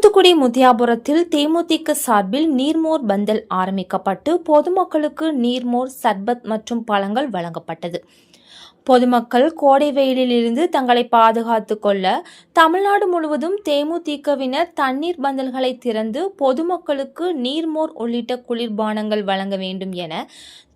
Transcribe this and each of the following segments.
தூத்துக்குடி முத்தியாபுரத்தில் தேமுதிக சார்பில் நீர்மோர் பந்தல் ஆரம்பிக்கப்பட்டு பொதுமக்களுக்கு நீர்மோர், சர்பத் மற்றும் பழங்கள் வழங்கப்பட்டது. பொதுமக்கள் கோடை வெயிலில் இருந்து தங்களை பாதுகாத்துக் கொள்ள தமிழ்நாடு முழுவதும் தேமுதிகவினர் தண்ணீர் பந்தல்களை திறந்து பொதுமக்களுக்கு நீர்மோர் உள்ளிட்ட குளிர்பானங்கள் வழங்க வேண்டும் என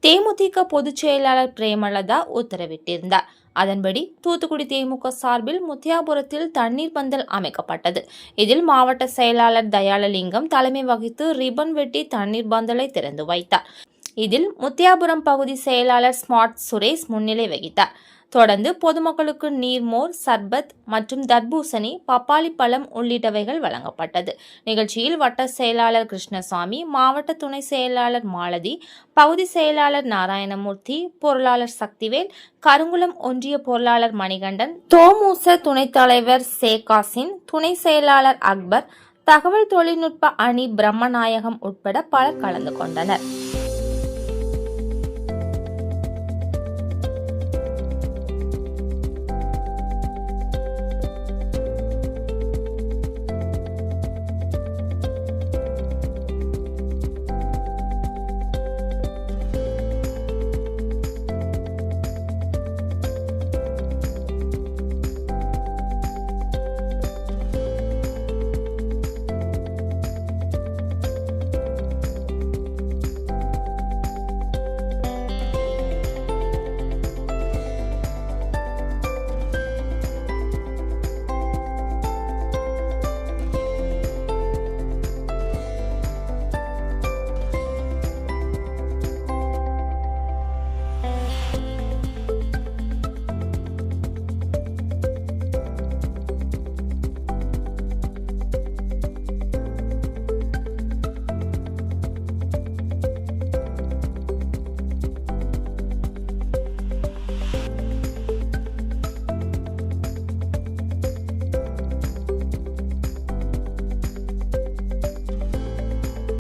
தேமுதிக பொதுச் செயலாளர் பிரேமலதா உத்தரவிட்டிருந்தார். அதன்படி தூத்துக்குடி திமுக சார்பில் முத்தியாபுரத்தில் தண்ணீர் பந்தல் அமைக்கப்பட்டது. இதில் மாவட்ட செயலாளர் தயாளலிங்கம் தலைமை வகித்து ரிப்பன் வெட்டி தண்ணீர் பந்தலை திறந்து வைத்தார். இதில் முத்தியாபுரம் பகுதி செயலாளர் ஸ்மார்ட் சுரேஷ் முன்னிலை வகித்தார். தொடர்ந்து பொதுமக்களுக்கு நீர்மோர், சர்பத் மற்றும் தர்பூசணி, பப்பாளி பழம் உள்ளிட்டவைகள் வழங்கப்பட்டது. நிகழ்ச்சியில் வட்ட செயலாளர் கிருஷ்ணசாமி, மாவட்ட துணை செயலாளர் மாலதி, பகுதி செயலாளர் நாராயணமூர்த்தி, பொருளாளர் சக்திவேல், கருங்குளம் ஒன்றிய பொருளாளர் மணிகண்டன், தோமுச துணைத் தலைவர் சேகாசின், துணை செயலாளர் அக்பர், தகவல் தொழில்நுட்ப அணி பிரம்மநாயகம் உட்பட பலர் கலந்து கொண்டனர்.